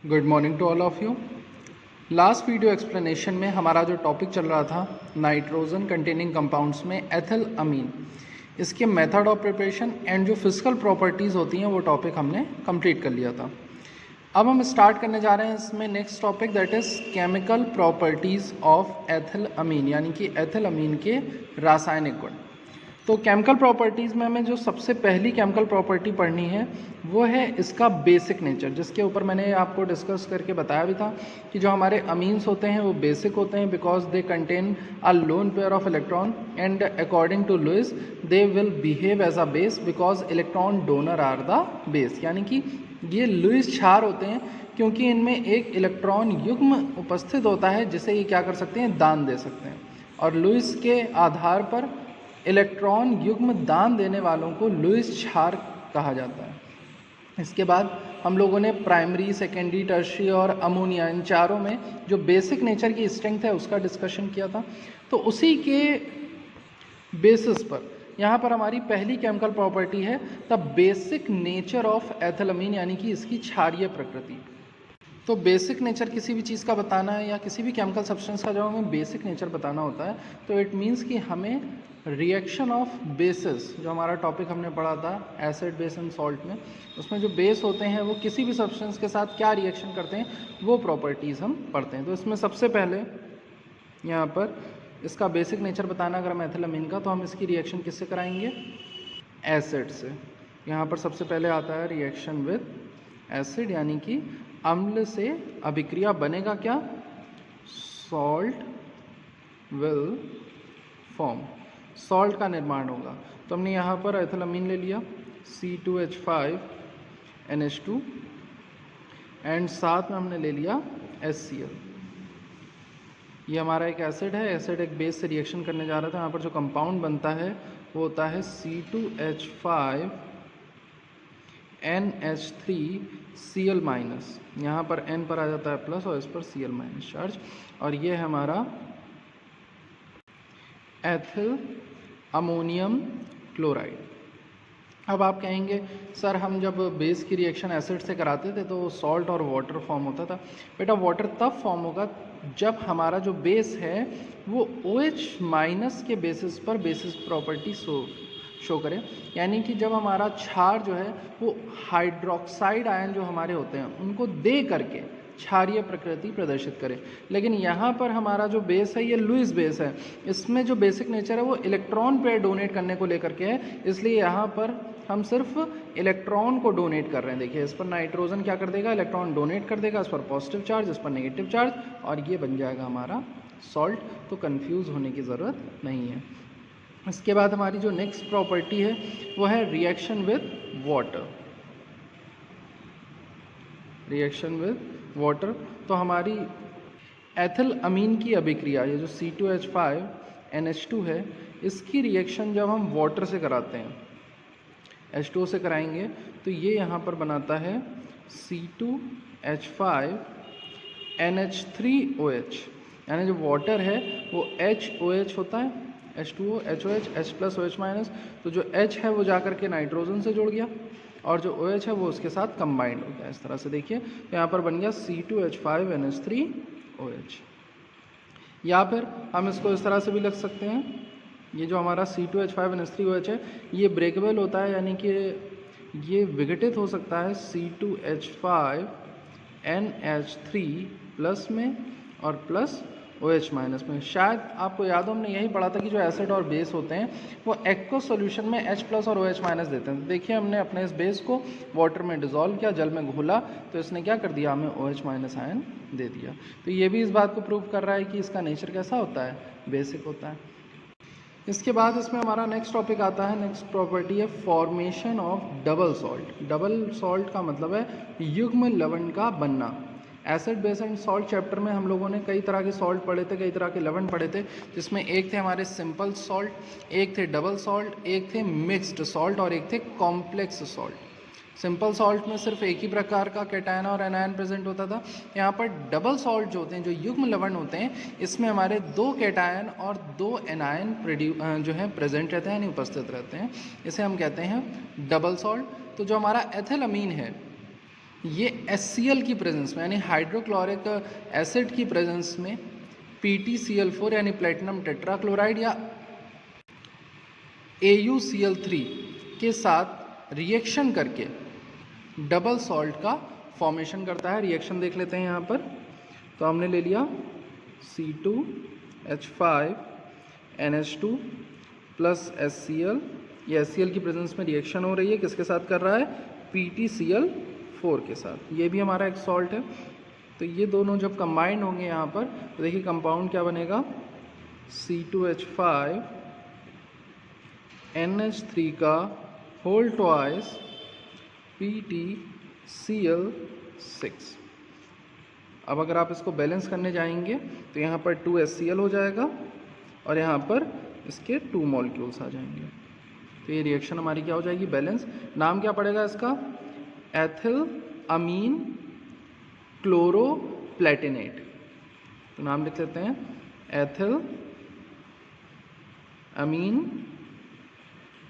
Good morning to all of you. Last video explanation में हमारा जो टॉपिक चल रहा था नाइट्रोजन कंटेनिंग कंपाउंड्स में एथिल अमीन, इसके मेथड ऑफ प्रिपरेशन एंड जो फिजिकल प्रॉपर्टीज़ होती हैं वो टॉपिक हमने कंप्लीट कर लिया था। अब हम स्टार्ट करने जा रहे हैं इसमें next topic, that is chemical properties of ethyl amine, यानी कि एथिल अमीन के रासायनिक गुण। तो केमिकल प्रॉपर्टीज़ में हमें जो सबसे पहली केमिकल प्रॉपर्टी पढ़नी है वो है इसका बेसिक नेचर, जिसके ऊपर मैंने आपको डिस्कस करके बताया भी था कि जो हमारे अमीन्स होते हैं वो बेसिक होते हैं because they contain a lone pair of electron and according to Lewis they will behave as a base because electron donor are the base, यानी कि ये लुइस क्षार होते हैं क्योंकि इनमें एक इलेक्ट्रॉन युग्म उपस्थित होता है जिसे ये क्या कर सकते हैं, दान दे सकते हैं। और लुइस के आधार पर इलेक्ट्रॉन युग्म दान देने वालों को लुइस क्षार कहा जाता है। इसके बाद हम लोगों ने प्राइमरी, सेकेंडरी, टर्शियरी और अमोनिया, इन चारों में जो बेसिक नेचर की स्ट्रेंथ है उसका डिस्कशन किया था। तो उसी के बेसिस पर यहाँ पर हमारी पहली केमिकल प्रॉपर्टी है the basic nature of ethyl amine, यानी कि इसकी क्षारीय प्रकृति। तो बेसिक नेचर किसी भी चीज़ का बताना है या किसी भी केमिकल सब्सटेंस का जब हमें बेसिक नेचर बताना होता है तो इट मीन्स कि हमें रिएक्शन ऑफ बेसिस, जो हमारा टॉपिक हमने पढ़ा था एसिड, बेस एंड सॉल्ट में, उसमें जो बेस होते हैं वो किसी भी सब्सटेंस के साथ क्या रिएक्शन करते हैं वो प्रॉपर्टीज़ हम पढ़ते हैं। तो इसमें सबसे पहले यहाँ पर इसका बेसिक नेचर बताना अगर हम एथिल अमीन का, तो हम इसकी रिएक्शन किससे कराएंगे, एसिड से। यहाँ पर सबसे पहले आता है रिएक्शन विद एसिड, यानी कि अम्ल से अभिक्रिया बनेगा क्या, सॉल्ट विल फॉर्म, सॉल्ट का निर्माण होगा। तो हमने यहाँ पर एथिल अमीन ले लिया C2H5NH2 एंड साथ में हमने ले लिया HCl। ये हमारा एक एसिड है, एसिड एक बेस से रिएक्शन करने जा रहा था। यहाँ पर जो कंपाउंड बनता है वो होता है C2H5NH3Cl-, यहाँ पर N पर आ जाता है प्लस और इस पर Cl- चार्ज, और ये है हमारा एथिल अमोनियम क्लोराइड। अब आप कहेंगे सर हम जब बेस की रिएक्शन एसिड से कराते थे तो सॉल्ट और वाटर फॉर्म होता था। बेटा वाटर तब फॉर्म होगा जब हमारा जो बेस है वो OH- के बेसिस पर बेसिस प्रॉपर्टी शो करे, यानी कि जब हमारा क्षार जो है वो हाइड्रोक्साइड आयन जो हमारे होते हैं उनको दे करके क्षारीय प्रकृति प्रदर्शित करे। लेकिन यहाँ पर हमारा जो बेस है ये लुइस बेस है, इसमें जो बेसिक नेचर है वो इलेक्ट्रॉन पेयर डोनेट करने को लेकर के है, इसलिए यहाँ पर हम सिर्फ इलेक्ट्रॉन को डोनेट कर रहे हैं। देखिए इस पर नाइट्रोजन क्या कर देगा, इलेक्ट्रॉन डोनेट कर देगा, इस पर पॉजिटिव चार्ज, इस पर नेगेटिव चार्ज, और ये बन जाएगा हमारा सॉल्ट। तो कंफ्यूज होने की ज़रूरत नहीं है। इसके बाद हमारी जो नेक्स्ट प्रॉपर्टी है वो है reaction with water, reaction with water. तो हमारी एथिल अमीन की अभिक्रिया, ये जो C2H5NH2 है, इसकी रिएक्शन जब हम वाटर से कराते हैं, H2O से कराएंगे, तो ये यहाँ पर बनाता है C2H5NH3OH, यानी जो वाटर है वो HOH होता है, H2O, HOH, H+OH-। तो जो H है वो जा करके नाइट्रोजन से जुड़ गया और जो OH है वो उसके साथ कंबाइंड हो गया। इस तरह से देखिए तो यहाँ पर बन गया C2H5NH3OH। या फिर हम इसको इस तरह से भी लिख सकते हैं, ये जो हमारा C2H5NH3OH है ये ब्रेकेबल होता है, यानी कि ये विघटित हो सकता है C2H5NH3 प्लस में और प्लस OH- में। शायद आपको याद हो हमने यही पढ़ा था कि जो एसिड और बेस होते हैं वो एक्व सॉल्यूशन में H+ और OH- देते हैं। तो देखिए हमने अपने इस बेस को वाटर में डिज़ोल्व किया, जल में घोला, तो इसने क्या कर दिया, हमें OH- आयन दे दिया। तो ये भी इस बात को प्रूव कर रहा है कि इसका नेचर कैसा होता है, बेसिक होता है। इसके बाद इसमें हमारा नेक्स्ट टॉपिक आता है, नेक्स्ट प्रॉपर्टी है formation of double salt. Double salt का मतलब है युग्म लवण का बनना। Acid, base and salt chapter में हम लोगों ने कई तरह के सॉल्ट पढ़े थे, कई तरह के लवण पढ़े थे, जिसमें एक थे हमारे सिंपल सॉल्ट, एक थे डबल सॉल्ट, एक थे मिक्स्ड सॉल्ट और एक थे कॉम्प्लेक्स सॉल्ट। सिंपल सॉल्ट में सिर्फ एक ही प्रकार का कैटायन और एनायन प्रेजेंट होता था। यहाँ पर डबल सॉल्ट जो होते हैं, जो युग्म लवण होते हैं, इसमें हमारे 2 कैटायन और 2 एनायन जो है प्रेजेंट रहते हैं, यानी उपस्थित रहते हैं। इसे हम कहते हैं डबल सॉल्ट। तो जो हमारा एथिल अमीन है ये HCl की प्रेजेंस में यानी हाइड्रोक्लोरिक एसिड की प्रेजेंस में PtCl4 यानी प्लेटिनम टेट्राक्लोराइड या AuCl3 के साथ रिएक्शन करके डबल सॉल्ट का फॉर्मेशन करता है। रिएक्शन देख लेते हैं यहाँ पर। तो हमने ले लिया C2H5NH2 प्लस HCl, ये HCl की प्रेजेंस में रिएक्शन हो रही है, किसके साथ कर रहा है, PtCl4 के साथ। ये भी हमारा एक सॉल्ट है। तो ये दोनों जब कंबाइंड होंगे यहाँ पर तो देखिए कंपाउंड क्या बनेगा, C2H5NH3 का होल ट्वाइस PtCl6। अब अगर आप इसको बैलेंस करने जाएंगे तो यहाँ पर 2HCl हो जाएगा और यहाँ पर इसके 2 मॉलिक्यूल्स आ जाएंगे। तो ये रिएक्शन हमारी क्या हो जाएगी, बैलेंस। नाम क्या पड़ेगा इसका, एथिल अमीन क्लोरोप्लेटिनेट। तो नाम लिख लेते हैं एथिल अमीन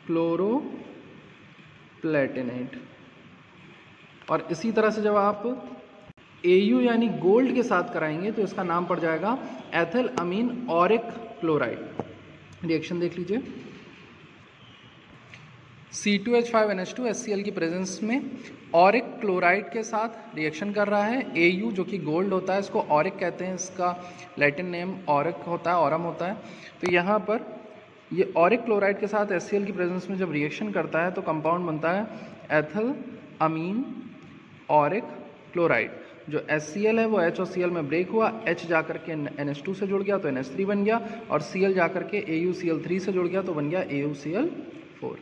क्लोरोप्लेटिनेट। और इसी तरह से जब आप Au यानी गोल्ड के साथ कराएंगे तो इसका नाम पड़ जाएगा एथिल अमीन ऑरिक क्लोराइड। रिएक्शन देख लीजिए, C2H5NH2 HCl की प्रेजेंस में ऑरिक क्लोराइड के साथ रिएक्शन कर रहा है। Au जो कि गोल्ड होता है, इसको ऑरिक कहते हैं, इसका लैटिन नेम ऑरिक होता है, ऑरम होता है। तो यहाँ पर ये ऑरिक क्लोराइड के साथ HCl की प्रेजेंस में जब रिएक्शन करता है तो कंपाउंड बनता है एथिल अमीन ऑरिक क्लोराइड। जो HCl है वो H और Cl में ब्रेक हुआ, H जा करके NH2 से जुड़ गया तो NH3 बन गया, और Cl जा करके AuCl3 से जुड़ गया तो बन गया AuCl4।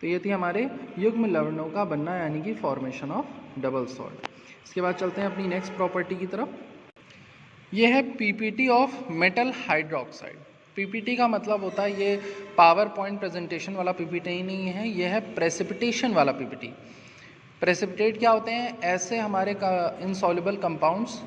तो ये थी हमारे युग्म लवणों का बनना यानी कि फॉर्मेशन ऑफ डबल सॉल्ट। इसके बाद चलते हैं अपनी नेक्स्ट प्रॉपर्टी की तरफ। ये है PPT of metal hydroxide. PPT का मतलब होता है, ये पावर पॉइंट प्रेजेंटेशन वाला PPT ही नहीं है, ये है प्रेसिपिटेशन वाला PPT। प्रेसिपिटेट क्या होते हैं, ऐसे हमारे इनसॉल्युबल कंपाउंड्स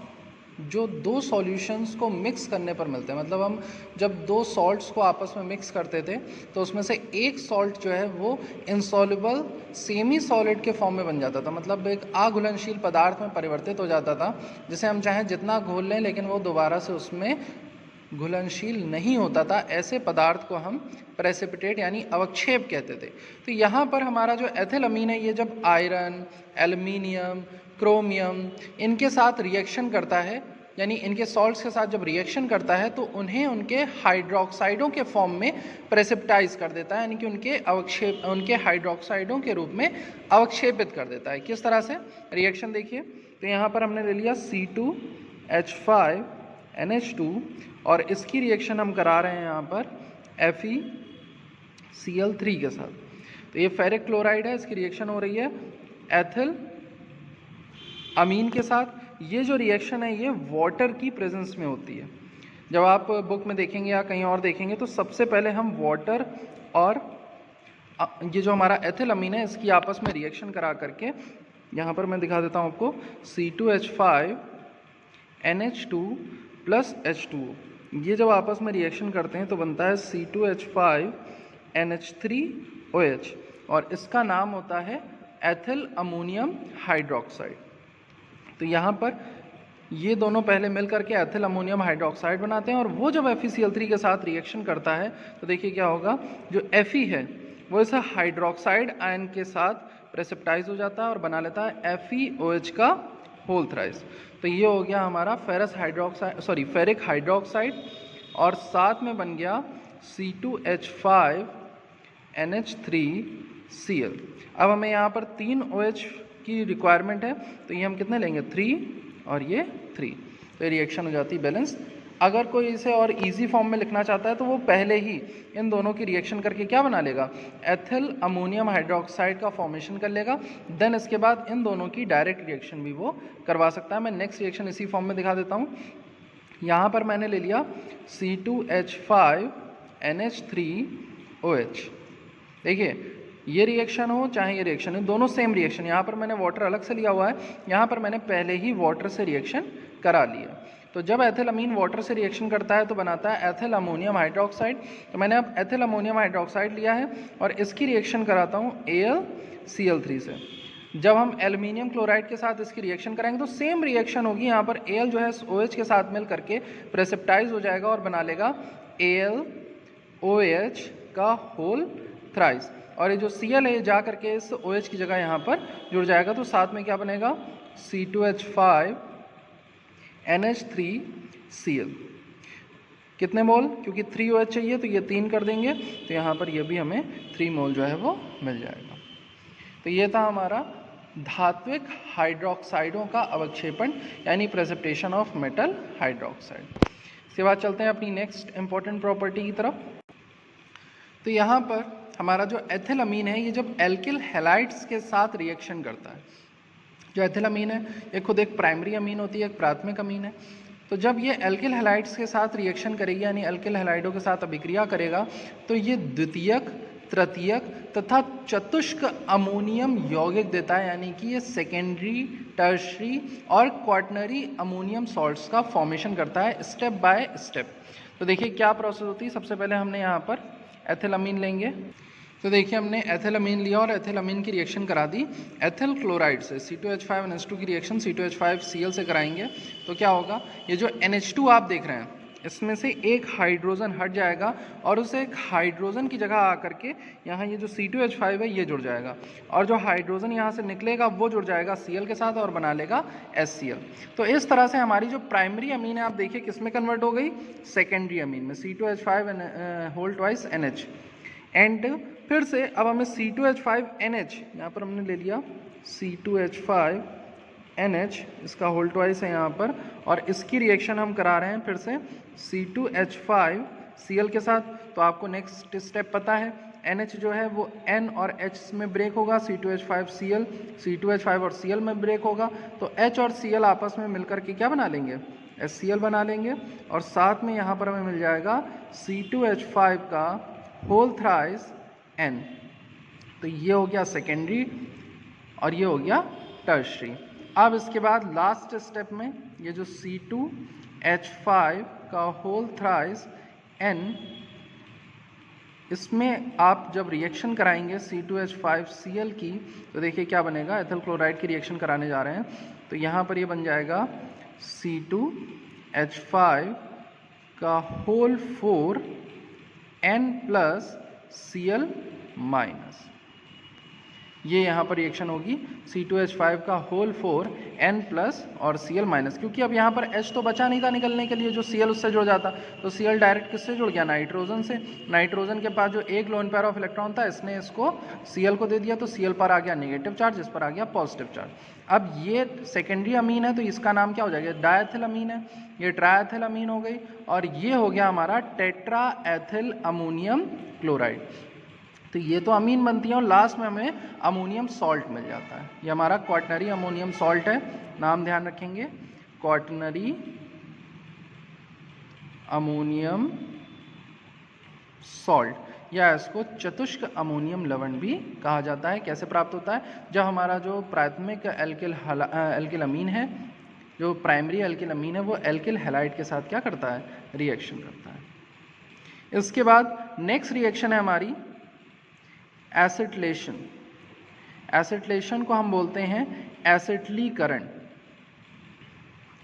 जो दो सॉल्यूशंस को मिक्स करने पर मिलते हैं। मतलब हम जब दो सॉल्ट्स को आपस में मिक्स करते थे तो उसमें से एक सॉल्ट जो है वो इनसॉल्युबल सेमी सॉलिड के फॉर्म में बन जाता था, मतलब एक अघुलनशील पदार्थ में परिवर्तित हो जाता था, जिसे हम चाहें जितना घोल लें लेकिन वो दोबारा से उसमें घुलनशील नहीं होता था। ऐसे पदार्थ को हम प्रेसिपिटेट यानी अवक्षेप कहते थे। तो यहाँ पर हमारा जो एथिल अमीन है, ये जब आयरन, एल्युमिनियम, क्रोमियम इनके साथ रिएक्शन करता है, यानी इनके सॉल्ट्स के साथ जब रिएक्शन करता है तो उन्हें उनके हाइड्रोक्साइडों के फॉर्म में प्रेसिपिटाइज कर देता है, यानी कि उनके हाइड्रोक्साइडों के रूप में अवक्षेपित कर देता है। किस तरह से, रिएक्शन देखिए। तो यहाँ पर हमने ले लिया C2H5NH2 और इसकी रिएक्शन हम करा रहे हैं यहाँ पर FeCl3 के साथ। तो ये फेरिक क्लोराइड है, इसकी रिएक्शन हो रही है एथिल अमीन के साथ। ये जो रिएक्शन है ये वाटर की प्रेजेंस में होती है। जब आप बुक में देखेंगे या कहीं और देखेंगे तो सबसे पहले हम वाटर और ये जो हमारा एथिल अमीन है इसकी आपस में रिएक्शन करा करके, यहाँ पर मैं दिखा देता हूँ आपको, C2H5NH2 प्लस H2O, ये जब आपस में रिएक्शन करते हैं तो बनता है C2H5NH3OH और इसका नाम होता है एथिल अमोनियम हाइड्रोक्साइड। तो यहाँ पर ये दोनों पहले मिल करके एथिल अमोनियम हाइड्रोक्साइड बनाते हैं और वो जब FeCl3 के साथ रिएक्शन करता है तो देखिए क्या होगा, जो Fe है वो इस हाइड्रोक्साइड आयन के साथ प्रेसिपिटाइज हो जाता है और बना लेता है FeOH का होल थ्राइस। तो ये हो गया हमारा फेरिक हाइड्रोक्साइड और साथ में बन गया C2H5NH3Cl। अब हमें यहाँ पर 3 OH की रिक्वायरमेंट है तो ये हम कितने लेंगे, 3 और ये 3। तो ये रिएक्शन हो जाती है बैलेंस। अगर कोई इसे और इजी फॉर्म में लिखना चाहता है तो वो पहले ही इन दोनों की रिएक्शन करके क्या बना लेगा, एथिल अमोनियम हाइड्रोक्साइड का फॉर्मेशन कर लेगा। देन इसके बाद इन दोनों की डायरेक्ट रिएक्शन भी वो करवा सकता है। मैं नेक्स्ट रिएक्शन इसी फॉर्म में दिखा देता हूँ। यहाँ पर मैंने ले लिया C2H5NH3OH। देखिए ये रिएक्शन हो चाहे ये रिएक्शन हो, दोनों सेम रिएक्शन। यहाँ पर मैंने वाटर अलग से लिया हुआ है, यहाँ पर मैंने पहले ही वाटर से रिएक्शन करा लिया। तो जब एथिल अमीन वाटर से रिएक्शन करता है तो बनाता है एथिल अमोनियम हाइड्रोक्साइड। तो मैंने अब एथिल अमोनियम हाइड्रोक्साइड लिया है और इसकी रिएक्शन कराता हूँ AlCl3 से। जब हम एल्युमिनियम क्लोराइड के साथ इसकी रिएक्शन करेंगे तो सेम रिएक्शन होगी। यहाँ पर Al जो है OH के साथ मिल करके प्रेसिपिटाइज हो जाएगा और बना लेगा AlOH का होल थ्राइस, और ये जो Cl है जा करके इस OH की जगह यहाँ पर जुड़ जाएगा। तो साथ में क्या बनेगा C2H5NH3Cl। कितने मोल, क्योंकि 3 OH चाहिए तो ये 3 कर देंगे, तो यहाँ पर ये भी हमें 3 मोल जो है वो मिल जाएगा। तो ये था हमारा धात्विक हाइड्रोक्साइडों का अवक्षेपण यानी प्रेसिपिटेशन ऑफ मेटल हाइड्रोक्साइड। इसके बाद चलते हैं अपनी नेक्स्ट इंपॉर्टेंट प्रॉपर्टी की तरफ। तो यहाँ पर हमारा जो एथिलअमीन है ये जब एल्किल हैलाइड्स के साथ रिएक्शन करता है, जो एथिलअमीन है ये खुद एक प्राइमरी अमीन होती है, एक प्राथमिक अमीन है। तो जब ये एल्किल हैलाइड्स के साथ रिएक्शन करेगी यानी एल्किल हैलाइडों के साथ अभिक्रिया करेगा तो ये द्वितीयक, तृतीयक तथा चतुष्क अमोनियम यौगिक देता है, यानी कि ये सेकेंडरी, टर्शरी और क्वाटरनरी अमोनियम सॉल्ट्स का फॉर्मेशन करता है स्टेप बाय स्टेप। तो देखिए क्या प्रोसेस होती है। सबसे पहले हमने यहाँ पर एथिलअमीन लेंगे। तो देखिए हमने एथिलअमीन लिया और एथिलअमीन की रिएक्शन करा दी एथिल क्लोराइड से। C2H5NH2 की रिएक्शन C2H5Cl से कराएंगे तो क्या होगा, ये जो NH2 आप देख रहे हैं इसमें से एक हाइड्रोजन हट जाएगा और उसे एक हाइड्रोजन की जगह आकर के यहाँ ये जो C2H5 है ये जुड़ जाएगा, और जो हाइड्रोजन यहाँ से निकलेगा वो जुड़ जाएगा Cl के साथ और बना लेगा HCl। तो इस तरह से हमारी जो प्राइमरी अमीन है आप देखिए किस में कन्वर्ट हो गई, सेकेंडरी अमीन में, C2H5NH। एंड फिर से अब हमें C2H5NH, यहाँ पर हमने ले लिया C2H5NH, इसका होल ट्वाइस है यहाँ पर, और इसकी रिएक्शन हम करा रहे हैं फिर से C2H5Cl के साथ। तो आपको नेक्स्ट स्टेप पता है, NH जो है वो N और H में ब्रेक होगा, C2H5Cl, C2H5 और Cl में ब्रेक होगा, तो H और Cl आपस में मिलकर के क्या बना लेंगे, HCl बना लेंगे, और साथ में यहाँ पर हमें मिल जाएगा C2H5 का होल थ्राइस N। तो ये हो गया सेकेंडरी और ये हो गया टर्शरी। अब इसके बाद लास्ट स्टेप में ये जो C2H5 का होल थ्राइस N, इसमें आप जब रिएक्शन कराएंगे C2H5Cl की तो देखिए क्या बनेगा, एथिल क्लोराइड की रिएक्शन कराने जा रहे हैं तो यहाँ पर ये बन जाएगा C2H5 का whole 4 N plus Cl minus. ये यहाँ पर रिएक्शन होगी C2H5 का होल 4 N प्लस और Cl माइनस, क्योंकि अब यहाँ पर H तो बचा नहीं था निकलने के लिए, जो Cl उससे जुड़ जाता, तो Cl डायरेक्ट किससे जुड़ गया, नाइट्रोजन से। नाइट्रोजन के पास जो एक लोन पेयर ऑफ इलेक्ट्रॉन था इसने इसको Cl को दे दिया, तो Cl पर आ गया नेगेटिव चार्ज, इस पर आ गया पॉजिटिव चार्ज। अब ये सेकेंडरी अमीन है तो इसका नाम क्या हो जाएगा, डायथिल अमीन है, ये ट्राइथिल अमीन हो गई, और ये हो गया हमारा टेट्रा एथिल अमोनियम क्लोराइड। तो ये तो अमीन बनती है और लास्ट में हमें अमोनियम सॉल्ट मिल जाता है। ये हमारा क्वाटरनरी अमोनियम सॉल्ट है, नाम ध्यान रखेंगे, क्वाटरनरी अमोनियम सॉल्ट, या इसको चतुष्क अमोनियम लवण भी कहा जाता है। कैसे प्राप्त होता है, जब हमारा जो प्राथमिक एल्किल अमीन है, जो प्राइमरी एल्किल अमीन है, वो एल्किल हैलाइड के साथ क्या करता है, रिएक्शन करता है। इसके बाद नेक्स्ट रिएक्शन है हमारी एसिटिलेशन। एसिटिलेशन को हम बोलते हैं एसिटिलीकरण।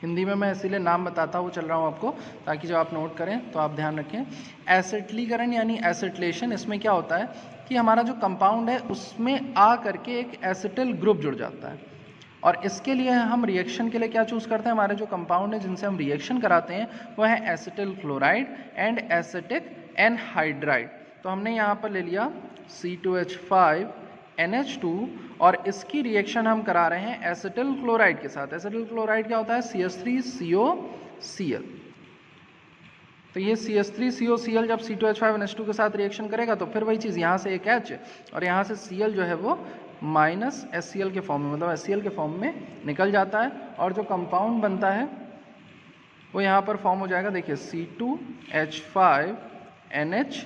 हिंदी में मैं इसीलिए नाम बताता हुआ चल रहा हूँ आपको, ताकि जब आप नोट करें तो आप ध्यान रखें। एसिटिलीकरण यानी एसिटिलेशन, इसमें क्या होता है कि हमारा जो कंपाउंड है उसमें आ करके एक एसिटिल ग्रुप जुड़ जाता है, और इसके लिए हम रिएक्शन के लिए क्या चूज़ करते हैं, हमारे जो कंपाउंड है जिनसे हम रिएक्शन कराते हैं वो है acetyl chloride and acetic anhydride. तो हमने यहाँ पर ले लिया C2H5NH2 और इसकी रिएक्शन हम करा रहे हैं एसिटिल क्लोराइड के साथ। एसिटिल क्लोराइड क्या होता है, CH3COCl। तो ये CH3COCl जब C2H5NH2 के साथ रिएक्शन करेगा तो फिर वही चीज़, यहाँ से एक H और यहाँ से Cl जो है वो माइनस HCl के फॉर्म में, मतलब HCl के फॉर्म में निकल जाता है, और जो कंपाउंड बनता है वो यहाँ पर फॉर्म हो जाएगा। देखिए C2H5NH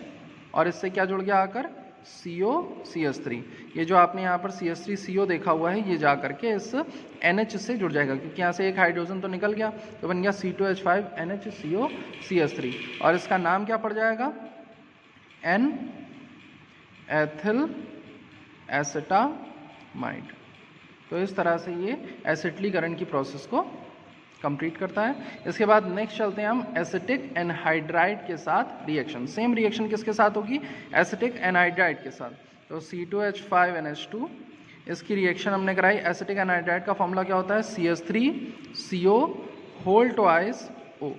और इससे क्या जुड़ गया आकर, COCH3। ये जो आपने यहाँ पर CH3CO देखा हुआ है ये जा करके इस NH से जुड़ जाएगा, क्योंकि यहाँ से एक हाइड्रोजन तो निकल गया, तो बन गया C2H5NH COCH3, और इसका नाम क्या पड़ जाएगा, N-एथिल एसिटामाइड। तो इस तरह से ये एसिटिलीकरण की प्रोसेस को कंप्लीट करता है। इसके बाद नेक्स्ट चलते हैं हम एसिटिक एनहाइड्राइड के साथ रिएक्शन। सेम रिएक्शन किसके साथ होगी? एसिटिक एनहाइड्राइड के साथ। तो C2H5NH2 इसकी रिएक्शन हमने कराई। एसिटिक एनहाइड्राइड का फॉर्मूला क्या होता है? CH3CO whole twice O।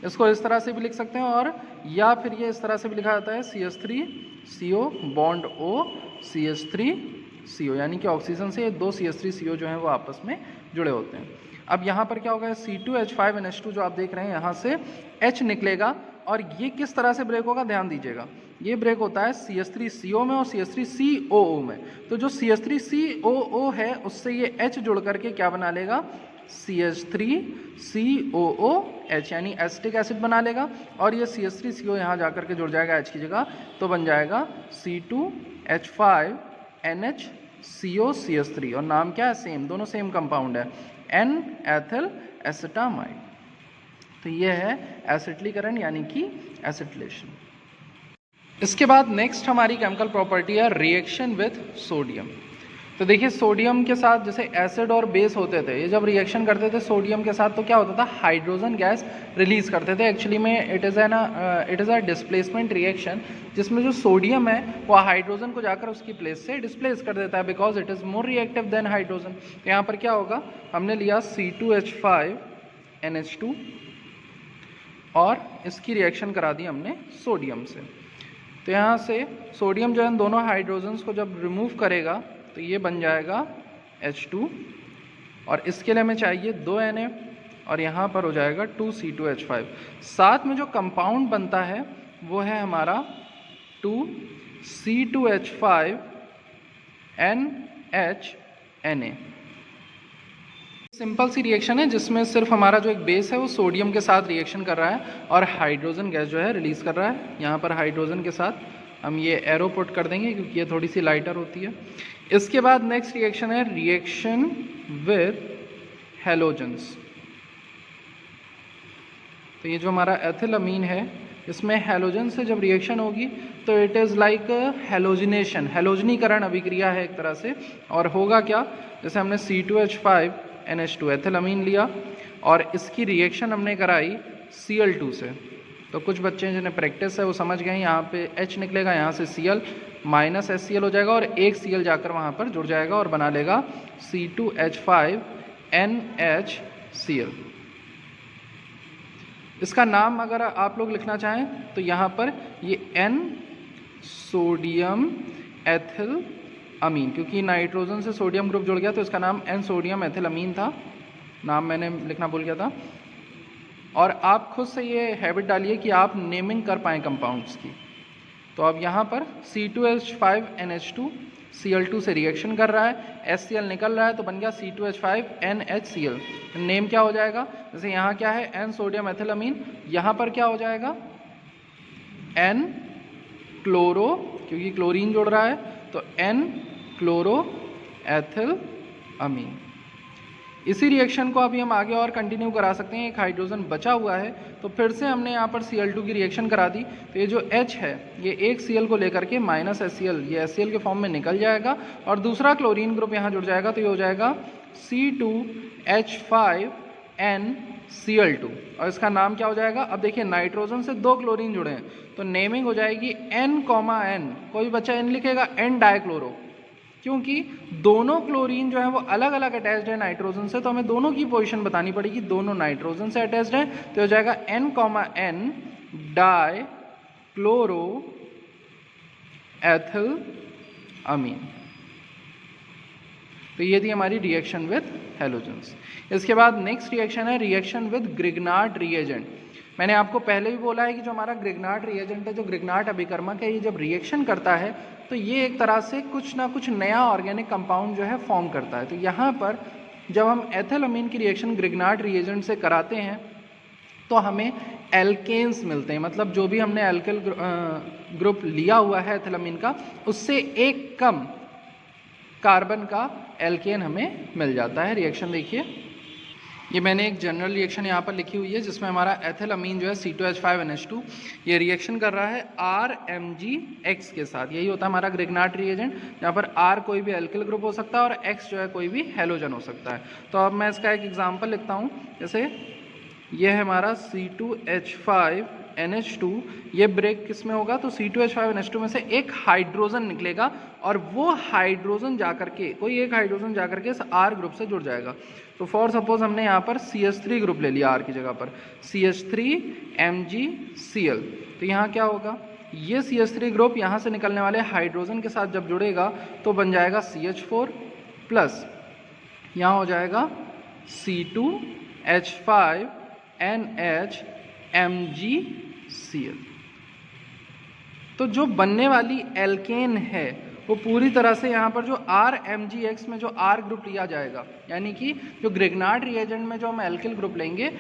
इसको इस तरह से भी लिख सकते हैं और या फिर ये इस तरह से भी लिखा जाता है CH3CO बॉन्ड O CH3CO, यानी कि ऑक्सीजन से ये दो CH3CO जो हैं वो आपस में जुड़े होते हैं। अब यहाँ पर क्या होगा? C2H5NH2 जो आप देख रहे हैं यहाँ से H निकलेगा और ये किस तरह से ब्रेक होगा ध्यान दीजिएगा। ये ब्रेक होता है CH3CO में और CH3COO में। तो जो CH3COO है उससे ये H जुड़ करके क्या बना लेगा? CH3COOH, यानी एसिटिक एसिड बना लेगा और ये CH3CO यहाँ जा करके जुड़ जाएगा H की जगह, तो बन जाएगा C2H5NHCO और नाम क्या है? सेम, दोनों सेम कंपाउंड है, N-एथिल एसिटामाइड। तो ये है एसिटिलीकरण यानी कि एसिटिलेशन। इसके बाद नेक्स्ट हमारी केमिकल प्रॉपर्टी है रिएक्शन विथ सोडियम। तो देखिए सोडियम के साथ जैसे एसिड और बेस होते थे, ये जब रिएक्शन करते थे सोडियम के साथ तो क्या होता था? हाइड्रोजन गैस रिलीज करते थे। एक्चुअली में it is a displacement reaction, जिसमें जो सोडियम है वो हाइड्रोजन को जाकर उसकी प्लेस से डिस्प्लेस कर देता है because it is more reactive than hydrogen. तो यहाँ पर क्या होगा? हमने लिया C2H5NH2 और इसकी रिएक्शन करा दी हमने सोडियम से। तो यहाँ से सोडियम जो है इन दोनों हाइड्रोजन्स को जब रिमूव करेगा तो ये बन जाएगा H2 और इसके लिए हमें चाहिए 2 Na और यहाँ पर हो जाएगा 2C2H5। साथ में जो कंपाउंड बनता है वो है हमारा 2C2H5NHNA। सिंपल सी रिएक्शन है जिसमें सिर्फ हमारा जो एक बेस है वो सोडियम के साथ रिएक्शन कर रहा है और हाइड्रोजन गैस जो है रिलीज़ कर रहा है। यहाँ पर हाइड्रोजन के साथ हम ये एरो पुट कर देंगे क्योंकि ये थोड़ी सी लाइटर होती है। इसके बाद नेक्स्ट रिएक्शन है रिएक्शन विद हैलोजेंस। तो ये जो हमारा एथिलअमीन है इसमें हैलोजन से जब रिएक्शन होगी तो इट इज़ लाइक हैलोजिनेशन, हैलोजनीकरण अभिक्रिया है एक तरह से। और होगा क्या? जैसे हमने C2H5NH2 एथिलअमीन लिया और इसकी रिएक्शन हमने कराई Cl2 से। तो कुछ बच्चे जिन्हें प्रैक्टिस है वो समझ गए, यहाँ पे H निकलेगा, यहाँ से Cl माइनस HCl हो जाएगा और एक Cl जाकर वहाँ पर जुड़ जाएगा और बना लेगा C2H5NHCl। इसका नाम अगर आप लोग लिखना चाहें तो यहाँ पर ये N सोडियम एथिल अमीन, क्योंकि नाइट्रोजन से सोडियम ग्रुप जुड़ गया तो इसका नाम N सोडियम एथिल अमीन था। नाम मैंने लिखना भूल गया था। और आप खुद से ये हैबिट डालिए कि आप नेमिंग कर पाएँ कंपाउंड्स की। तो अब यहाँ पर C2H5NH2 Cl2 से रिएक्शन कर रहा है, HCl निकल रहा है तो बन गया C2H5NHCl। नेम क्या हो जाएगा? जैसे यहाँ क्या है? N सोडियम एथिलअमीन, यहाँ पर क्या हो जाएगा? N क्लोरो, क्योंकि क्लोरीन जुड़ रहा है तो N क्लोरो एथिल अमीन। इसी रिएक्शन को अभी हम आगे और कंटिन्यू करा सकते हैं। एक हाइड्रोजन बचा हुआ है तो फिर से हमने यहाँ पर Cl2 की रिएक्शन करा दी तो ये जो H है ये एक Cl को लेकर के माइनस HCl ये HCl के फॉर्म में निकल जाएगा और दूसरा क्लोरीन ग्रुप यहाँ जुड़ जाएगा तो ये हो जाएगा C2H5NCl2 और इसका नाम क्या हो जाएगा? अब देखिए नाइट्रोजन से दो क्लोरीन जुड़े हैं तो नेमिंग हो जाएगी N, कोई बच्चा N लिखेगा N डाइक्लोरो, क्योंकि दोनों क्लोरीन जो है वो अलग अलग अटैच्ड है नाइट्रोजन से, तो हमें दोनों की पोजीशन बतानी पड़ेगी। दोनों नाइट्रोजन से अटैच्ड है तो हो जाएगा N, N dichloro ethyl amine. तो ये थी हमारी रिएक्शन विद हैलोजेंस। इसके बाद नेक्स्ट रिएक्शन है रिएक्शन विद ग्रिग्नार्ड रिएजेंट। मैंने आपको पहले भी बोला है कि जो हमारा ग्रिग्नार्ड रिएजेंट है, जो ग्रिग्नार्ड अभिकर्मक है, ये जब रिएक्शन करता है तो ये एक तरह से कुछ ना कुछ नया ऑर्गेनिक कंपाउंड जो है फॉर्म करता है। तो यहाँ पर जब हम एथिलअमीन की रिएक्शन ग्रिग्नार्ड रिएजेंट से कराते हैं तो हमें एल्केन्स मिलते हैं, मतलब जो भी हमने एल्किल ग्रुप लिया हुआ है एथिलअमीन का उससे एक कम कार्बन का एल्केन हमें मिल जाता है। रिएक्शन देखिए, ये मैंने एक जनरल रिएक्शन यहाँ पर लिखी हुई है जिसमें हमारा एथिलअमीन जो है C2H5NH2 ये रिएक्शन कर रहा है RMgX के साथ। यही होता है हमारा ग्रिग्नार्ड रिएजेंट, जहाँ पर R कोई भी एल्किल ग्रुप हो सकता है और X जो है कोई भी हेलोजन हो सकता है। तो अब मैं इसका एक एग्जाम्पल लिखता हूँ। जैसे ये है हमारा C2H5NH2, ये ब्रेक किस में होगा, तो C2H5NH2 में से एक हाइड्रोजन निकलेगा और वो हाइड्रोजन जाकर के, कोई एक हाइड्रोजन जाकर के इस R ग्रुप से जुड़ जाएगा। तो फॉर सपोज हमने यहाँ पर CH3 ग्रुप ले लिया R की जगह पर, CH3MgCl। तो यहाँ क्या होगा, ये CH3 ग्रुप यहाँ से निकलने वाले हाइड्रोजन के साथ जब जुड़ेगा तो बन जाएगा CH4 प्लस यहाँ हो जाएगा C2H5NHMgCl। तो जो बनने वाली एल्केन है वो पूरी तरह से यहाँ पर जो RMgX में जो R ग्रुप लिया जाएगा, यानी कि जो ग्रिग्नार्ड रिएजेंट में जो हम एल्किल ग्रुप लेंगे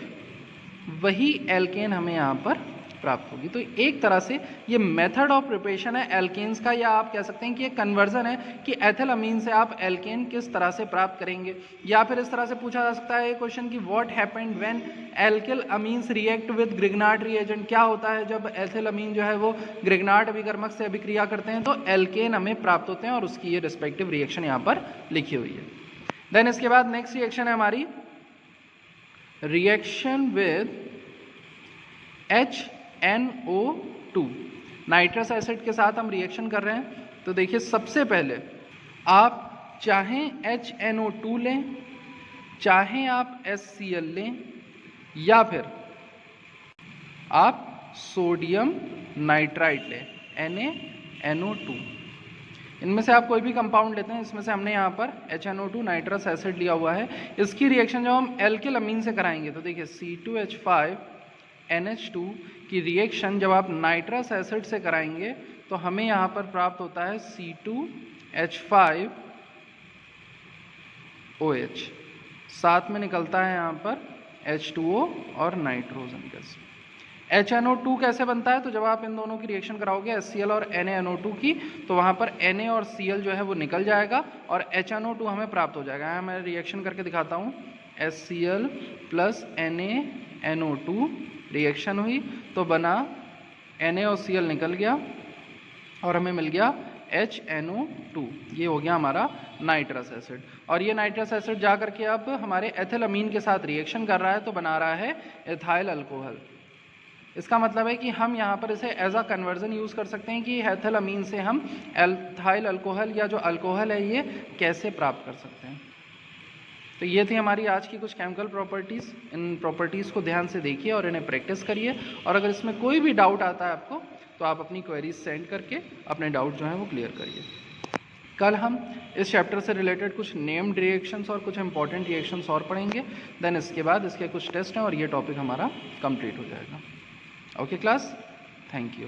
वही एल्केन हमें यहाँ पर प्राप्त होगी। तो एक तरह से ये मेथड ऑफ प्रिपरेशन है एल्केन्स का, या आप कह सकते हैं कि ये कन्वर्जन है कि एथिलअमीन से आप एल्केन किस तरह से प्राप्त करेंगे। या फिर इस तरह से पूछा जा सकता है क्वेश्चन कि what happened when alkyl amines react with Grignard reagent, क्या होता है जब एथिलअमीन जो है वो ग्रिग्नार्ड अभिकर्मक से अभिक्रिया करते हैं तो एल्केन हमें प्राप्त होते हैं, और उसकी ये रिस्पेक्टिव रिएक्शन यहाँ पर लिखी हुई है। देन इसके बाद नेक्स्ट रिएक्शन है हमारी reaction with HNO2, nitrous acid के साथ हम रिएक्शन कर रहे हैं। तो देखिए सबसे पहले आप चाहें HNO2 लें, चाहें आप HCl लें, या फिर आप सोडियम नाइट्राइट लें NaNO2, इनमें से आप कोई भी कंपाउंड लेते हैं। इसमें से हमने यहाँ पर HNO2 नाइट्रस एसिड लिया हुआ है। इसकी रिएक्शन जब हम एल्किल अमीन से कराएंगे तो देखिए C2H5NH2 की रिएक्शन जब आप नाइट्रस एसिड से कराएंगे तो हमें यहाँ पर प्राप्त होता है C2H5OH, साथ में निकलता है यहाँ पर H2O और नाइट्रोजन गैस। HNO2 कैसे बनता है, तो जब आप इन दोनों की रिएक्शन कराओगे HCl और NaNO2 की, तो वहाँ पर Na और Cl जो है वो निकल जाएगा और HNO2 हमें प्राप्त हो जाएगा। यहाँ मैं रिएक्शन करके दिखाता हूँ। HCl प्लस NaNO2 रिएक्शन हुई तो बना Na और Cl निकल गया और हमें मिल गया HNO2। ये हो गया हमारा नाइट्रस एसिड, और ये नाइट्रस एसिड जा करके अब हमारे एथिलअमीन के साथ रिएक्शन कर रहा है तो बना रहा है एथाइल अल्कोहल। इसका मतलब है कि हम यहाँ पर इसे एज अ कन्वर्जन यूज़ कर सकते हैं कि एथिलअमीन से हम एथाइल अल्कोहल या जो अल्कोहल है ये कैसे प्राप्त कर सकते हैं। तो ये थी हमारी आज की कुछ केमिकल प्रॉपर्टीज़। इन प्रॉपर्टीज़ को ध्यान से देखिए और इन्हें प्रैक्टिस करिए, और अगर इसमें कोई भी डाउट आता है आपको तो आप अपनी क्वेरीज सेंड करके अपने डाउट जो है वो क्लियर करिए। कल हम इस चैप्टर से रिलेटेड कुछ नेम्ड रिएक्शंस और कुछ इंपॉर्टेंट रिएक्शंस और पढ़ेंगे। देन इसके बाद इसके कुछ टेस्ट हैं और ये टॉपिक हमारा कंप्लीट हो जाएगा। Okay class, thank you.